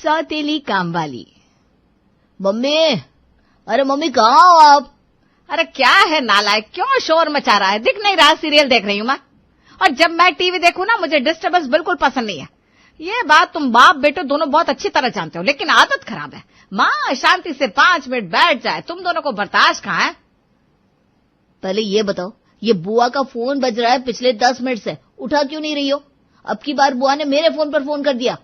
सौतेली कामवाली। मम्मी, अरे मम्मी कहाँ हो आप? अरे क्या है नालायक, क्यों शोर मचा रहा है? दिख नहीं रहा सीरियल देख रही हूं मैं। और जब मैं टीवी देखूं ना, मुझे डिस्टर्बेंस बिल्कुल पसंद नहीं है। ये बात तुम बाप बेटो दोनों बहुत अच्छी तरह जानते हो, लेकिन आदत खराब है। माँ शांति से 5 मिनट बैठ जाए, तुम दोनों को बर्दाश्त कहाँ है? पहले ये बताओ, ये बुआ का फोन बज रहा है पिछले 10 मिनट से, उठा क्यों नहीं रही हो? अब की बार बुआ ने मेरे फोन पर फोन कर दिया।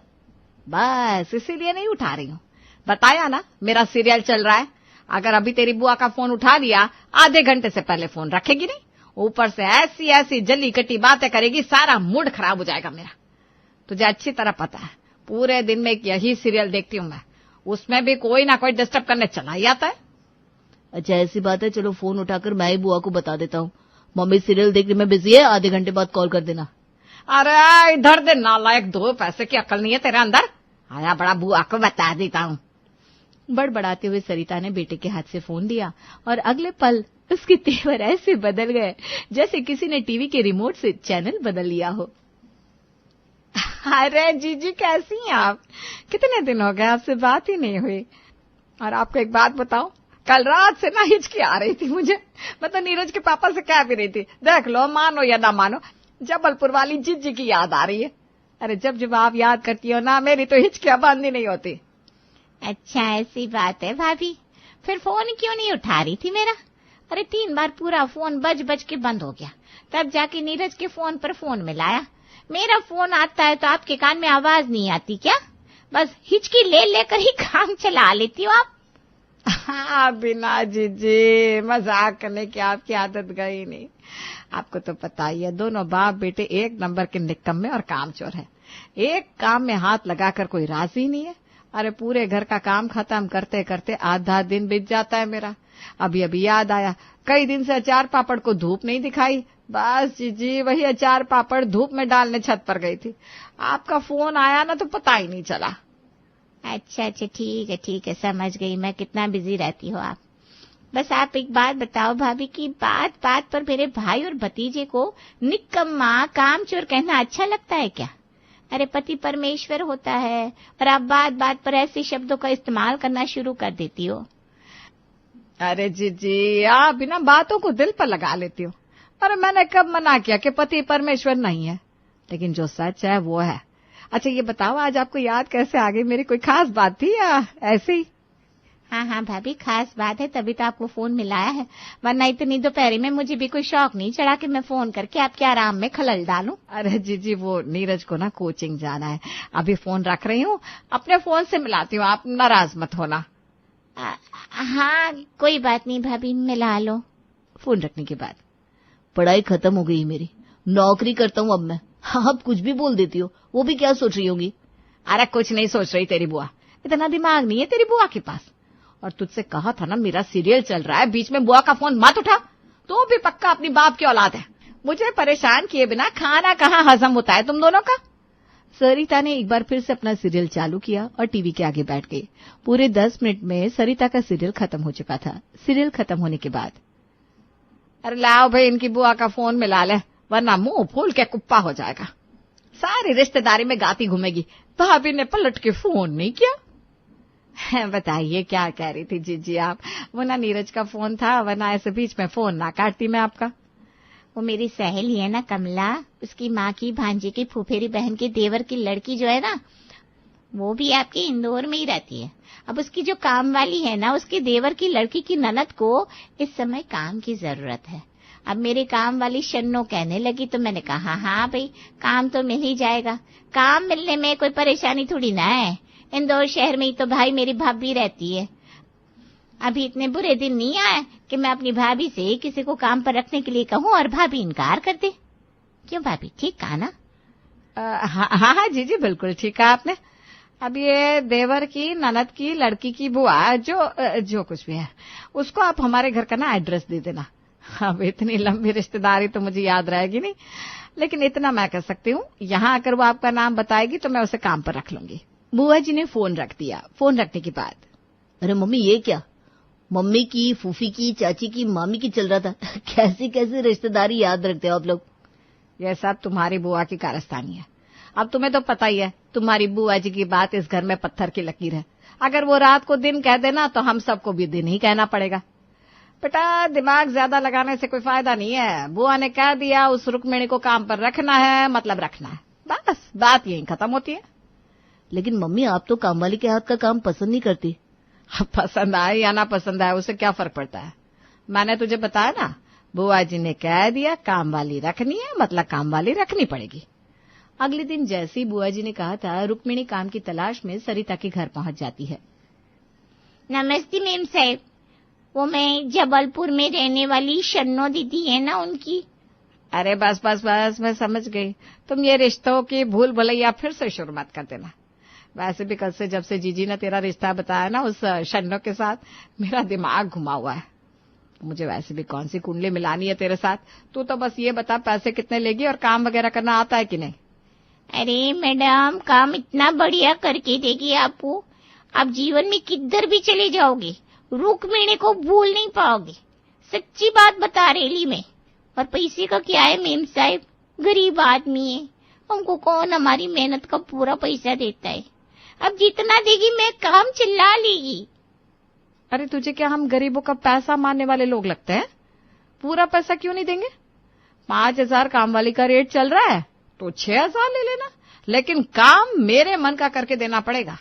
बस इसीलिए नहीं उठा रही हूँ। बताया ना, मेरा सीरियल चल रहा है। अगर अभी तेरी बुआ का फोन उठा लिया, आधे घंटे से पहले फोन रखेगी नहीं। ऊपर से ऐसी ऐसी जली कटी बातें करेगी, सारा मूड खराब हो जाएगा मेरा। तुझे अच्छी तरह पता है, पूरे दिन में यही सीरियल देखती हूँ मैं। उसमें भी कोई ना कोई डिस्टर्ब करने चला ही आता है। अच्छा ऐसी बात है, चलो फोन उठाकर मैं ही बुआ को बता देता हूँ, मम्मी सीरियल देखने में बिजी है, आधे घंटे बाद कॉल कर देना। अरे इधर दे नालायक, 2 पैसे की अकल नहीं है तेरे अंदर? आया बड़ा, बुआ को बता देता हूँ। बड़बड़ाते हुए सरिता ने बेटे के हाथ से फोन दिया और अगले पल उसके तेवर ऐसे बदल गए जैसे किसी ने टीवी के रिमोट से चैनल बदल लिया हो। अरे जीजी कैसी हैं आप? कितने दिन हो गए आपसे बात ही नहीं हुई। और आपको एक बात बताऊं, कल रात से ना हिचकी आ रही थी मुझे। मैं तो नीरज के पापा से कह भी रही थी, देख लो मानो या ना मानो, जबलपुर वाली जीजी की याद आ रही है। अरे जब जब आप याद करती हो ना, मेरी तो हिचकियां बंद ही नहीं होती। अच्छा ऐसी बात है भाभी, फिर फोन क्यों नहीं उठा रही थी मेरा? अरे 3 बार पूरा फोन बज बज के बंद हो गया, तब जाके नीरज के फोन पर फोन मिलाया। मेरा फोन आता है तो आपके कान में आवाज नहीं आती क्या? बस हिचकी ले लेकर ही काम चला लेती हो आप। हाँ बिना जीजी, मजाक करने की आपकी आदत गई नहीं। आपको तो पता ही है, दोनों बाप बेटे एक नंबर के निकम्मे और कामचोर है। एक काम में हाथ लगाकर कोई राजी नहीं है। अरे पूरे घर का काम खत्म करते करते आधा दिन बीत जाता है मेरा। अभी अभी याद आया, कई दिन से अचार पापड़ को धूप नहीं दिखाई। बस जीजी वही अचार पापड़ धूप में डालने छत पर गई थी, आपका फोन आया ना तो पता ही नहीं चला। अच्छा ठीक है, समझ गई मैं कितना बिजी रहती हो आप। बस आप एक बात बताओ भाभी की बात बात पर मेरे भाई और भतीजे को निकम्मा कामचोर कहना अच्छा लगता है क्या? अरे पति परमेश्वर होता है और आप बात बात पर ऐसे शब्दों का इस्तेमाल करना शुरू कर देती हो। अरे जीजी आप बिना बातों को दिल पर लगा लेती हो। अरे मैंने कब मना किया कि पति परमेश्वर नहीं है? लेकिन जो सच है वो है। अच्छा ये बताओ, आज आपको याद कैसे आ गई? मेरी कोई खास बात थी या ऐसे ही? हाँ भाभी खास बात है, तभी तो आपको फोन मिलाया है, वरना इतनी दोपहरी में मुझे भी कोई शौक नहीं चढ़ा कि मैं फोन करके आपके आराम में खलल डालूं। अरे जीजी वो नीरज को ना कोचिंग जाना है, अभी फोन रख रही हूँ, अपने फोन से मिलाती हूँ, आप नाराज मत होना। हाँ कोई बात नहीं भाभी, मिला लो। फोन रखने के बाद, पढ़ाई खत्म हो गई मेरी, नौकरी करता हूँ अब मैं। आप कुछ भी बोल देती हो, वो भी क्या सोच रही होंगी? अरे कुछ नहीं सोच रही तेरी बुआ, इतना दिमाग नहीं है तेरी बुआ के पास। और तुझसे कहा था ना मेरा सीरियल चल रहा है, बीच में बुआ का फोन मत उठा। तो भी पक्का अपनी बाप की औलाद है, मुझे परेशान किए बिना खाना कहाँ हजम होता है तुम दोनों का। सरिता ने एक बार फिर से अपना सीरियल चालू किया और टीवी के आगे बैठ गई। पूरे 10 मिनट में सरिता का सीरियल खत्म हो चुका था। सीरियल खत्म होने के बाद, अरे लाओ भाई इनकी बुआ का फोन मिला ले, वरना मुंह फूल के कुप्पा हो जाएगा। सारी रिश्तेदारी में गाती घूमेगी, भाभी ने पलट के फोन नहीं किया। बताइए क्या कह रही थी जीजी आप? वो ना नीरज का फोन था, वरना ऐसे बीच में फोन ना काटती मैं आपका। वो मेरी सहेली है ना कमला, उसकी माँ की भांजी की फूफेरी बहन के देवर की लड़की जो है ना, वो भी आपके इंदौर में ही रहती है। अब उसकी जो काम वाली है ना, उसके देवर की लड़की की ननद को इस समय काम की जरूरत है। अब मेरे काम वाली शन्नो कहने लगी तो मैंने कहा हाँ भाई काम तो मिल ही जाएगा, काम मिलने में कोई परेशानी थोड़ी ना है। इंदौर शहर में ही तो भाई मेरी भाभी रहती है। अभी इतने बुरे दिन नहीं आए कि मैं अपनी भाभी से किसी को काम पर रखने के लिए कहूँ और भाभी इनकार कर दे। क्यों भाभी, ठीक कहा ना? हाँ जीजी बिल्कुल ठीक कहा आपने। अब ये देवर की ननद की लड़की की बुआ जो कुछ भी है, उसको आप हमारे घर का ना एड्रेस दे देना। अब इतनी लंबी रिश्तेदारी तो मुझे याद रहेगी नहीं, लेकिन इतना मैं कह सकती हूँ, यहाँ आकर वो आपका नाम बताएगी तो मैं उसे काम पर रख लूंगी। बुआ जी ने फोन रख दिया। फोन रखने के बाद, अरे मम्मी ये क्या? मम्मी की, फूफी की, चाची की, मामी की चल रहा था। कैसी कैसी रिश्तेदारी याद रखते हो आप लोग? यह सब तुम्हारी बुआ की कारस्तानी है। अब तुम्हें तो पता ही है, तुम्हारी बुआ जी की बात इस घर में पत्थर की लकीर है। अगर वो रात को दिन कह देना तो हम सबको भी दिन ही कहना पड़ेगा। बेटा, दिमाग ज्यादा लगाने से कोई फायदा नहीं है। बुआ ने कह दिया उस रुक्मिणी को काम पर रखना है, मतलब रखना है, बस बात यही खत्म होती है। लेकिन मम्मी, आप तो कामवाली के हाथ का काम पसंद नहीं करती। अब पसंद आए या ना पसंद आए उससे क्या फर्क पड़ता है। मैंने तुझे बताया ना, बुआ जी ने कह दिया काम वाली रखनी है, मतलब काम वाली रखनी पड़ेगी। अगले दिन जैसे ही बुआ जी ने कहा था, रुक्मिणी काम की तलाश में सरिता के घर पहुंच जाती है। नमस्ते मेम साहब, वो मैं जबलपुर में रहने वाली शन्नो दीदी है ना, उनकी। अरे बस बस बस, मैं समझ गई। तुम ये रिश्तों की भूल भुलैया फिर से शुरू मत कर देना। वैसे भी कल से जब से जीजी ने तेरा रिश्ता बताया ना उस शन्नो के साथ, मेरा दिमाग घुमा हुआ है। मुझे वैसे भी कौन सी कुंडली मिलानी है तेरे साथ। तू तो बस ये बता पैसे कितने लेगी और काम वगैरह करना आता है कि नहीं। अरे मैडम, काम इतना बढ़िया करके देगी आपको, आप जीवन में किधर भी चले जाओगे रुक्मिणी को भूल नहीं पाओगे। सच्ची बात बता रही मैं। और पैसे का क्या है मेम साहब, गरीब आदमी है, हमको कौन हमारी मेहनत का पूरा पैसा देता है। अब जितना देगी मैं काम चिल्ला लेगी। अरे तुझे क्या हम गरीबों का पैसा मारने वाले लोग लगते हैं? पूरा पैसा क्यों नहीं देंगे? 5,000 काम वाली का रेट चल रहा है तो 6,000 ले लेना, लेकिन काम मेरे मन का करके देना पड़ेगा।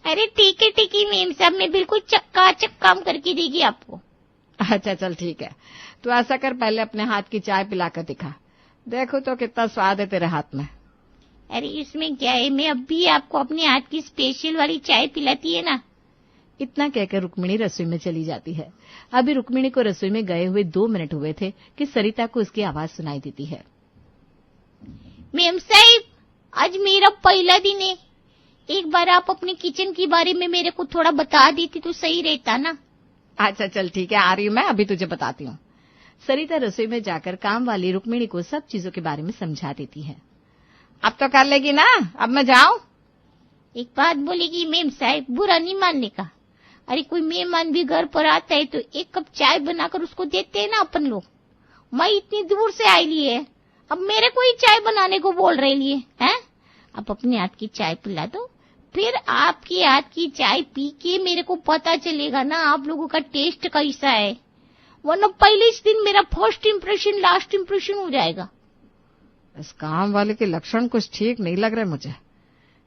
अरे ठीक है मेम साहब, मैं बिल्कुल चक्काचक काम करके देगी आपको। अच्छा चल ठीक है, तू ऐसा कर, पहले अपने हाथ की चाय पिलाकर दिखा, देखो तो कितना स्वाद है तेरे हाथ में। अरे इसमें क्या है, मैं अभी आपको अपने हाथ की स्पेशल वाली चाय पिलाती है ना। इतना कहकर रुक्मिणी रसोई में चली जाती है। अभी रुक्मिणी को रसोई में गए हुए 2 मिनट हुए थे कि सरिता को उसकी आवाज सुनाई देती है। मेम साहिब, आज मेरा पहला दिन है, एक बार आप अपने किचन के बारे में मेरे को थोड़ा बता देती तो सही रहता ना। अच्छा चल ठीक है, आ रही हूँ मैं, अभी तुझे बताती हूँ। सरिता रसोई में जाकर काम वाली रुक्मिणी को सब चीजों के बारे में समझा देती है। अब तो कर लेगी ना, अब मैं जाऊं? एक बात बोलेगी मेम साहिब, बुरा नहीं मानने का। अरे कोई मेहमान भी घर पर आता है तो 1 कप चाय बनाकर उसको देते हैं ना अपन लोग। मैं इतनी दूर से आई ली है, अब मेरे को ही चाय बनाने को बोल रही है। अब अपने हाथ की चाय पिला दो, फिर आपके हाथ की चाय पी के मेरे को पता चलेगा ना आप लोगों का टेस्ट कैसा है, वरना पहले इस दिन मेरा फर्स्ट इम्प्रेशन लास्ट इम्प्रेशन हो जाएगा। इस काम वाले के लक्षण कुछ ठीक नहीं लग रहे मुझे।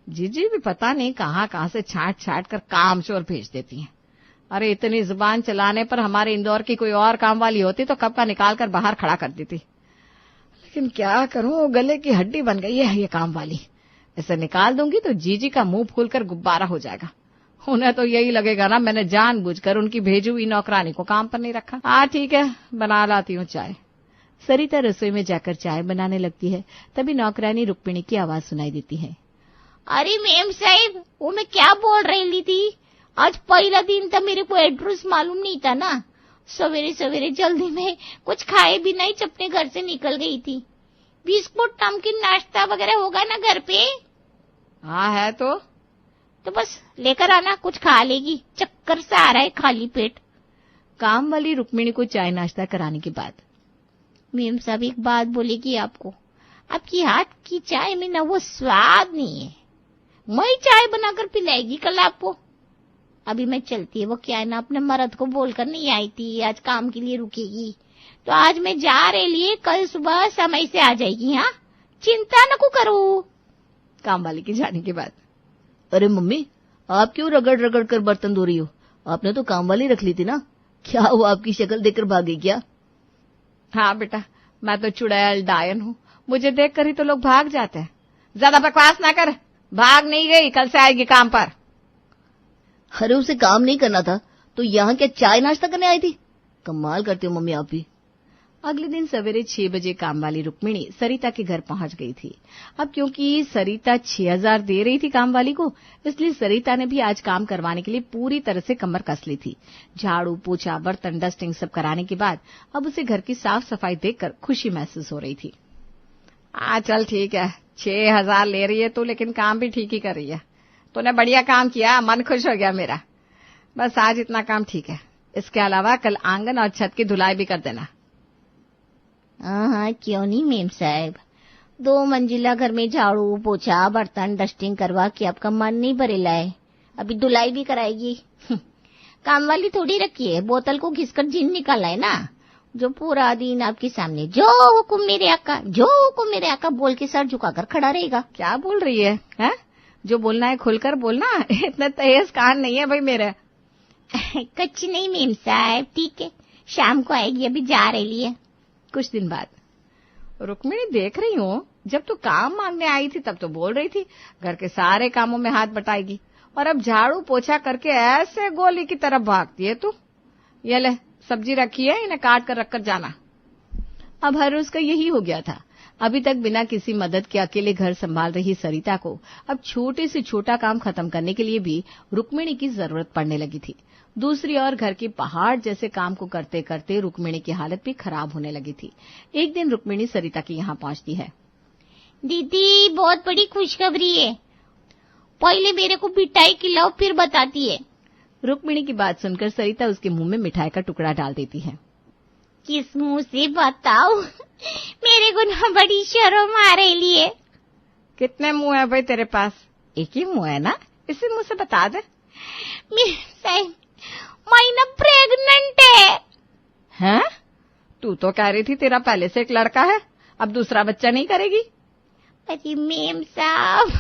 जीजी भी पता नहीं कहाँ से छांट छांट कर काम चोर भेज देती हैं। अरे इतनी जुबान चलाने पर हमारे इंदौर की कोई और काम वाली होती तो कब का निकाल कर बाहर खड़ा कर देती। लेकिन क्या करूं, गले की हड्डी बन गई है ये काम वाली। इसे निकाल दूंगी तो जीजी का मुंह फूलकर गुब्बारा हो जाएगा। उन्हें तो यही लगेगा ना मैंने जानबूझकर उनकी भेजी हुई नौकरानी को काम पर नहीं रखा। हाँ ठीक है, बना लाती हूँ चाय। सरिता रसोई में जाकर चाय बनाने लगती है। तभी नौकरानी रुक्मिणी की आवाज सुनाई देती है। अरे मेम साहिब, वो मैं क्या बोल रही थी, आज पहला दिन था, मेरे को एड्रेस मालूम नहीं था ना। सवेरे सवेरे जल्दी में कुछ खाए भी नहीं, अपने घर से निकल गई थी। बिस्कुट नमकीन नाश्ता वगैरह होगा ना घर पे? हाँ है तो बस लेकर आना, कुछ खा लेगी, चक्कर से आ रहा है खाली पेट। काम वाली रुक्मिणी को चाय नाश्ता कराने के बाद मेम साहब एक बात बोलेगी आपको, आपकी हाथ की चाय में ना वो स्वाद नहीं है। मैं चाय बनाकर पिलाएगी कल आपको। अभी मैं चलती है, वो क्या है ना, अपने मर्द को बोलकर नहीं आई थी आज काम के लिए रुकेगी, तो आज मैं जा रही है, कल सुबह समय से आ जाएगी। हाँ, चिंता न को करो। काम वाली के जाने के बाद, अरे मम्मी, आप क्यों रगड़ रगड़ कर बर्तन धो रही हो? आपने तो काम वाली रख ली थी ना, क्या वो आपकी शक्ल देखकर भागी क्या? हाँ बेटा, मैं तो चुड़ैल डायन हूँ, मुझे देखकर ही तो लोग भाग जाते हैं। ज्यादा बकवास ना कर, भाग नहीं गई, कल से आएगी काम पर। अरे उसे काम नहीं करना था तो यहाँ क्या चाय नाश्ता करने आई थी? कमाल करती हो मम्मी आप भी। अगले दिन सवेरे 6 बजे काम वाली रुक्मिणी सरिता के घर पहुंच गई थी। अब क्योंकि सरिता 6,000 दे रही थी काम वाली को, इसलिए सरिता ने भी आज काम करवाने के लिए पूरी तरह से कमर कस ली थी। झाड़ू पोछा बर्तन डस्टिंग सब कराने के बाद अब उसे घर की साफ सफाई देखकर खुशी महसूस हो रही थी। चल ठीक है, 6,000 ले रही है तू, लेकिन काम भी ठीक ही कर रही है। तूने बढ़िया काम किया, मन खुश हो गया मेरा। बस आज इतना काम ठीक है, इसके अलावा कल आंगन और छत की धुलाई भी कर देना। हाँ, क्यों नहीं मेम साहब, 2 मंजिला घर में झाड़ू पोछा बर्तन डस्टिंग करवा के आपका मन नहीं भरेला है। अभी धुलाई भी कराएगी। काम वाली थोड़ी रखी है, बोतल को घिसकर जिन निकाला है ना, जो पूरा दिन आपके सामने जो हुकुम मेरे आका, जो हुकुम मेरे आका बोल के सर झुकाकर खड़ा रहेगा। क्या बोल रही है, हैं? जो बोलना है खुलकर बोलना, इतने तेज कान नहीं है भाई मेरे। कुछ नहीं मेम साहब, ठीक है, शाम को आएगी, अभी जा रही है। कुछ दिन बाद, रुक्मिणी देख रही हूँ, जब तू काम मांगने आई थी तब तो बोल रही थी घर के सारे कामों में हाथ बटाएगी, और अब झाड़ू पोछा करके ऐसे गोली की तरफ भागती है तू। ये ले सब्जी रखी है, इन्हें काट कर रखकर जाना। अब हर रोज का यही हो गया था। अभी तक बिना किसी मदद के अकेले घर संभाल रही सरिता को अब छोटे से छोटा काम खत्म करने के लिए भी रुक्मिणी की जरूरत पड़ने लगी थी। दूसरी ओर घर के पहाड़ जैसे काम को करते करते रुक्मिणी की हालत भी खराब होने लगी थी। एक दिन रुक्मिणी सरिता के यहाँ पहुंचती है। दीदी बहुत बड़ी खुशखबरी है, पहले मेरे को मिठाई खिलाओ फिर बताती है। रुक्मिणी की बात सुनकर सरिता उसके मुंह में मिठाई का टुकड़ा डाल देती है। किस मुंह से बताओ, मेरे को ना बड़ी शर्म आ रही है। कितने मुंह है भाई तेरे पास? एक ही मुंह है ना, इसी मुंह से बता दे। मैं ना प्रेग्नेंट है। हैं? तू तो कह रही थी तेरा पहले से एक लड़का है, अब दूसरा बच्चा नहीं करेगी? अरे मेम साहब,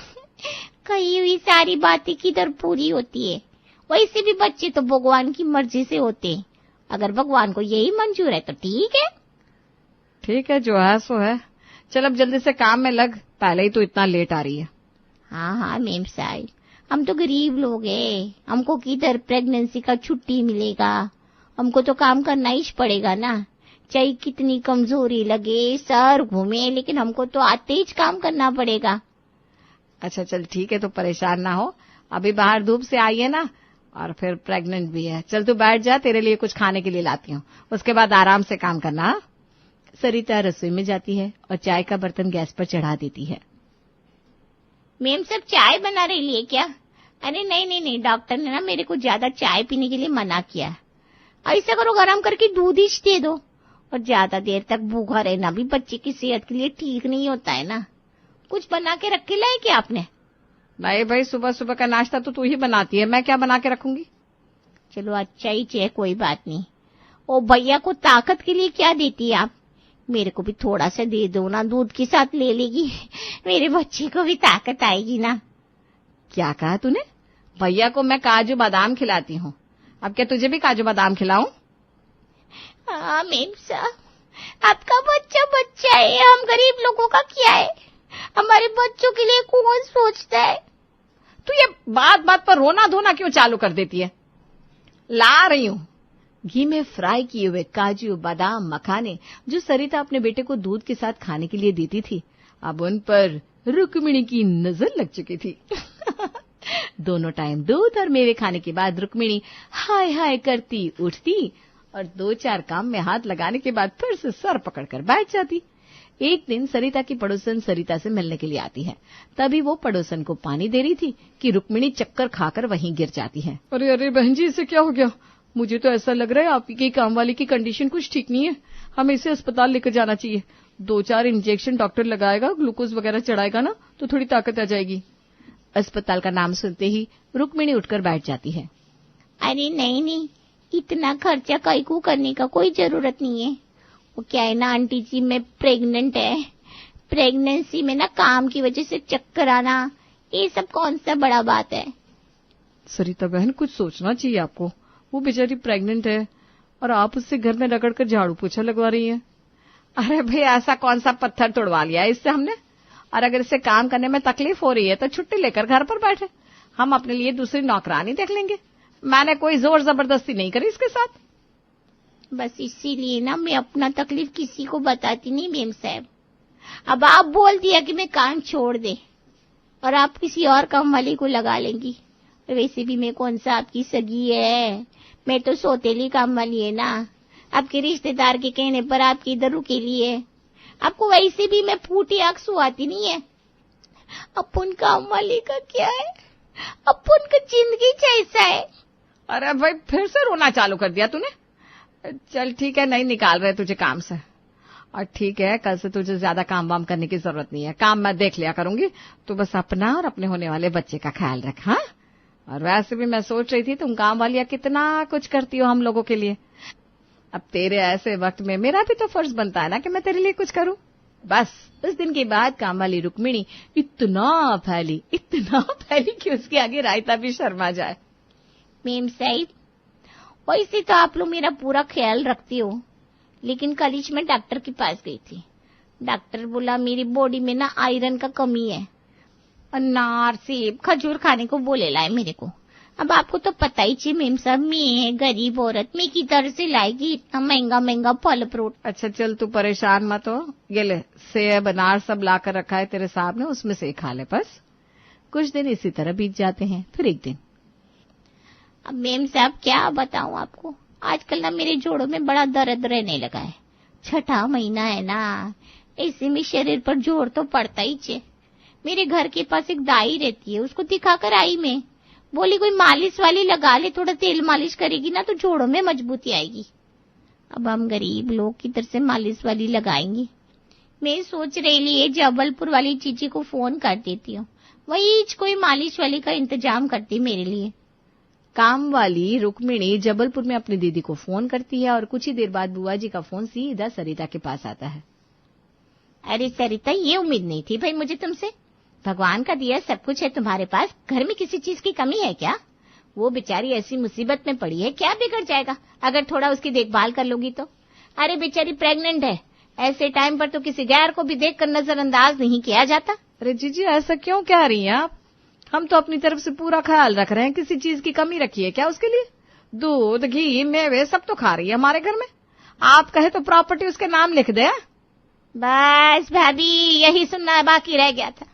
कही हुई सारी बातें किधर पूरी होती है। वैसे भी बच्चे तो भगवान की मर्जी से होते हैं, अगर भगवान को यही मंजूर है तो ठीक है। ठीक है, जो है सो है। चल अब जल्दी से काम में लग, पहले ही तो इतना लेट आ रही है। हाँ हाँ मेम साहब, हम तो गरीब लोग हैं, हमको किधर प्रेगनेंसी का छुट्टी मिलेगा, हमको तो काम करना ही पड़ेगा ना, चाहे कितनी कमजोरी लगे, सर घूमे, लेकिन हमको तो आते ही काम करना पड़ेगा। अच्छा चल ठीक है, तो परेशान ना हो, अभी बाहर धूप से आई है ना, और फिर प्रेग्नेंट भी है। चल तू बैठ जा, तेरे लिए कुछ खाने के लिए लाती हूँ, उसके बाद आराम से काम करना। सरिता रसोई में जाती है और चाय का बर्तन गैस पर चढ़ा देती है। मेम सब चाय बना रही है क्या? अरे नहीं नहीं नहीं, डॉक्टर ने ना मेरे को ज्यादा चाय पीने के लिए मना किया। ऐसा करो, गरम करके दूध ही दे दो, और ज्यादा देर तक भूखा रहना भी बच्चे की सेहत के लिए ठीक नहीं होता है ना। कुछ बना के रखे लाए क्या आपने? नहीं भाई, सुबह सुबह का नाश्ता तो तू ही बनाती है, मैं क्या बना के रखूंगी। चलो अच्छा ही चाहिए, कोई बात नहीं। ओ भैया को ताकत के लिए क्या देती है आप? मेरे को भी थोड़ा सा दे दो ना, दूध के साथ ले लेगी, मेरे बच्चे को भी ताकत आएगी ना। क्या कहा तूने? भैया को मैं काजू बादाम खिलाती हूँ, अब क्या तुझे भी काजू बादाम खिलाऊं? हाँ मेम साहब, आपका बच्चा बच्चा है, हम गरीब लोगों का क्या है, हमारे बच्चों के लिए कौन सोचता है। तू ये बात बात पर रोना धोना क्यों चालू कर देती है? ला रही हूँ घी में फ्राई किए हुए काजू बादाम मखाने, जो सरिता अपने बेटे को दूध के साथ खाने के लिए देती थी। अब उन पर रुक्मिणी की नजर लग चुकी थी। दोनों टाइम दूध और मेवे खाने के बाद रुक्मिणी हाय हाय करती उठती और 2-4 काम में हाथ लगाने के बाद फिर से सर पकड़कर बैठ जाती। एक दिन सरिता की पड़ोसन सरिता से मिलने के लिए आती है। तभी वो पड़ोसन को पानी दे रही थी कि रुक्मिणी चक्कर खाकर वहीं गिर जाती है। अरे अरे बहन जी, इसे क्या हो गया? मुझे तो ऐसा लग रहा है आपकी काम वाली की कंडीशन कुछ ठीक नहीं है, हमें इसे अस्पताल लेकर जाना चाहिए। 2-4 इंजेक्शन डॉक्टर लगाएगा, ग्लूकोज वगैरह चढ़ाएगा ना, तो थोड़ी ताकत आ जाएगी। अस्पताल का नाम सुनते ही रुक्मिणी उठकर बैठ जाती है। अरे नहीं नहीं, इतना खर्चा कई को करने का कोई जरूरत नहीं है। वो क्या है ना आंटी जी, मैं प्रेग्नेंट है, प्रेगनेंसी में ना काम की वजह से चक्कर आना, ये सब कौन सा बड़ा बात है। सरिता बहन, कुछ सोचना चाहिए आपको, वो बेचारी प्रेग्नेंट है और आप उससे घर में रगड़कर झाड़ू पोछा लगवा रही हैं। अरे भाई, ऐसा कौन सा पत्थर तोड़वा लिया है इससे हमने? और अगर इससे काम करने में तकलीफ हो रही है तो छुट्टी लेकर घर पर बैठे, हम अपने लिए दूसरी नौकरानी देख लेंगे। मैंने कोई जोर जबरदस्ती नहीं करी इसके साथ। बस इसीलिए ना मैं अपना तकलीफ किसी को बताती नहीं मेम साहब। अब आप बोल दिया कि मैं काम छोड़ दे और आप किसी और काम वाली को लगा लेंगी। वैसे भी मैं कौन सा आपकी सगी है, मैं तो सौतेली काम वाली है ना। आपके रिश्तेदार के कहने पर आपकी इधर रुकेली है। आपको वैसे भी मैं फूटी आंख सुहाती नहीं है। अपन काम वाली का क्या है, अपन का जिंदगी जैसा है। अरे भाई, फिर से रोना चालू कर दिया तूने। चल ठीक है, नहीं निकाल रहे तुझे काम से। और ठीक है, कल से तुझे ज्यादा काम वाम करने की जरूरत नहीं है, काम मैं देख लिया करूंगी, तो बस अपना और अपने होने वाले बच्चे का ख्याल रख। हाँ, और वैसे भी मैं सोच रही थी तुम काम वालियां कितना कुछ करती हो हम लोगों के लिए। अब तेरे ऐसे वक्त में मेरा भी तो फर्ज बनता है ना कि मैं तेरे लिए कुछ करूं। बस उस दिन के बाद काम वाली रुक्मिणी इतना फैली कि उसके आगे रायता भी शर्मा जाए। मेम साहिब, वैसे तो आप लोग मेरा पूरा ख्याल रखती हो, लेकिन कल ही मैं डॉक्टर के पास गई थी। डॉक्टर बोला मेरी बॉडी में ना आयरन का कमी है। अनार सेब खजूर खाने को बोले लाए मेरे को। अब आपको तो पता ही चाहिए मेम साहब, मैं गरीब औरत, मैं की तरह से लाएगी इतना महंगा महंगा फल फ्रूट। अच्छा चल, तू परेशान मत हो, ये ले सेब अनार सब लाकर रखा है तेरे सामने, उसमें से खा ले बस। कुछ दिन इसी तरह बीत जाते हैं। फिर एक दिन, अब मेम साहब क्या बताऊं आपको, आजकल ना मेरे जोड़ों में बड़ा दर्द रहने लगा है। 6ठा महीना है ना, ऐसे में शरीर पर जोर तो पड़ता ही छे। मेरे घर के पास एक दाई रहती है, उसको दिखाकर आई मैं, बोली कोई मालिश वाली लगा ले, थोड़ा तेल मालिश करेगी ना तो जोड़ों में मजबूती आएगी। अब हम गरीब लोग किधर से मालिश वाली लगाएंगे। मैं सोच रही लिए जबलपुर वाली चीची को फोन कर देती हूँ, वही कोई मालिश वाली का इंतजाम करती मेरे लिए। काम वाली रुक्मिणी जबलपुर में अपनी दीदी को फोन करती है और कुछ ही देर बाद बुआ जी का फोन सीधा सरिता के पास आता है। अरे सरिता, ये उम्मीद नहीं थी भाई मुझे तुमसे। भगवान का दिया सब कुछ है तुम्हारे पास, घर में किसी चीज की कमी है क्या? वो बेचारी ऐसी मुसीबत में पड़ी है, क्या बिगड़ जाएगा अगर थोड़ा उसकी देखभाल कर लोगी तो? अरे बेचारी प्रेग्नेंट है, ऐसे टाइम पर तो किसी गैर को भी देखकर नजरअंदाज नहीं किया जाता। अरे जीजी, ऐसा क्यों कह रही हैं आप? हम तो अपनी तरफ से पूरा ख्याल रख रहे हैं, किसी चीज की कमी रखी है क्या उसके लिए? दूध घी मेवे सब तो खा रही है हमारे घर में। आप कहे तो प्रॉपर्टी उसके नाम लिख दे। बस भाभी, यही सुनना बाकी रह गया था।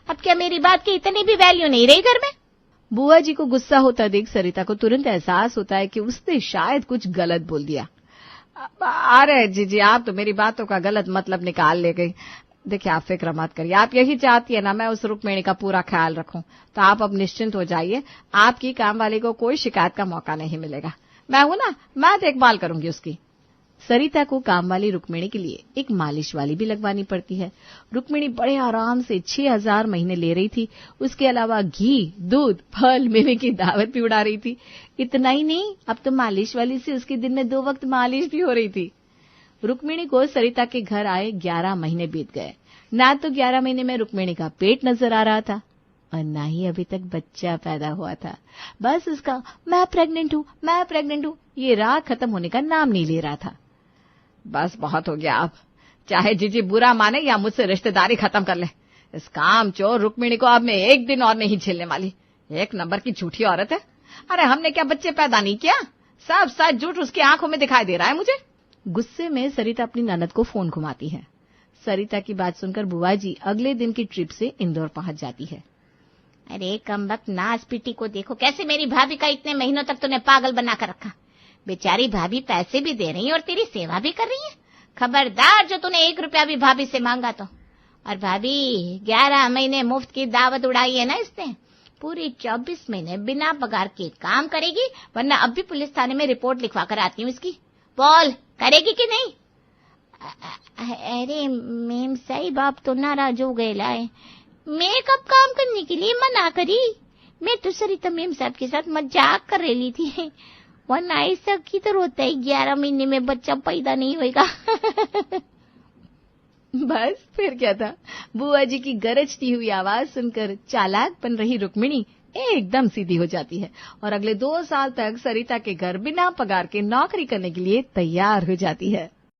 अब क्या मेरी बात की इतनी भी वैल्यू नहीं रही घर में? बुआ जी को गुस्सा होता देख सरिता को तुरंत एहसास होता है कि उसने शायद कुछ गलत बोल दिया। अरे जीजी, आप तो मेरी बातों का गलत मतलब निकाल ले गई। देखिए, आप फिक्र मत करिए, आप यही चाहती है ना मैं उस रुक्मिणी का पूरा ख्याल रखूं, तो आप अब निश्चिंत हो जाइए। आपकी काम वाली को कोई शिकायत का मौका नहीं मिलेगा। मैं हूं ना, मैं देखभाल करूंगी उसकी। सरिता को काम वाली रुक्मिणी के लिए एक मालिश वाली भी लगवानी पड़ती है। रुक्मिणी बड़े आराम से 6000 महीने ले रही थी। उसके अलावा घी, दूध, फल, मेवे की दावत भी उड़ा रही थी। इतना ही नहीं, अब तो मालिश वाली से उसके दिन में 2 वक्त मालिश भी हो रही थी। रुक्मिणी को सरिता के घर आए 11 महीने बीत गए। ना तो 11 महीने में रुक्मिणी का पेट नजर आ रहा था और ना ही अभी तक बच्चा पैदा हुआ था। बस उसका मैं प्रेग्नेंट हूं ये राह खत्म होने का नाम नहीं ले रहा था। बस बहुत हो गया, अब चाहे जीजी बुरा माने या मुझसे रिश्तेदारी खत्म कर ले, इस काम चोर रुक्मिणी को अब मैं एक दिन और नहीं झेलने वाली। 1 नंबर की झूठी औरत है। अरे हमने क्या बच्चे पैदा नहीं किया? सब सच झूठ उसकी आंखों में दिखाई दे रहा है मुझे। गुस्से में सरिता अपनी ननद को फोन घुमाती है। सरिता की बात सुनकर बुआ जी अगले दिन की ट्रिप से इंदौर पहुंच जाती है। अरे कमबख्त नास पीटी को देखो, कैसे मेरी भाभी का इतने महीनों तक तूने पागल बनाकर रखा। बेचारी भाभी पैसे भी दे रही है और तेरी सेवा भी कर रही है। खबरदार जो तूने 1 रुपया भी भाभी से मांगा तो। और भाभी 11 महीने मुफ्त की दावत उड़ाई है ना इसने, पूरे 24 महीने बिना पगार के काम करेगी, वरना अब भी पुलिस थाने में रिपोर्ट लिखवा कर आती हूँ इसकी। बोल, करेगी कि नहीं? अरे मेम साहिब, आप तो नाराज हो गए लाए। मैं कब काम करने के लिए मना करी? मैं तो सरिता मेम साहब के साथ मजाक कर रही थी, वरना ऐसा किधर होता है 11 महीने में बच्चा पैदा नहीं होगा। बस फिर क्या था, बुआ जी की गरजती हुई आवाज सुनकर चालाक बन रही रुक्मिणी एकदम सीधी हो जाती है और अगले 2 साल तक सरिता के घर बिना पगार के नौकरी करने के लिए तैयार हो जाती है।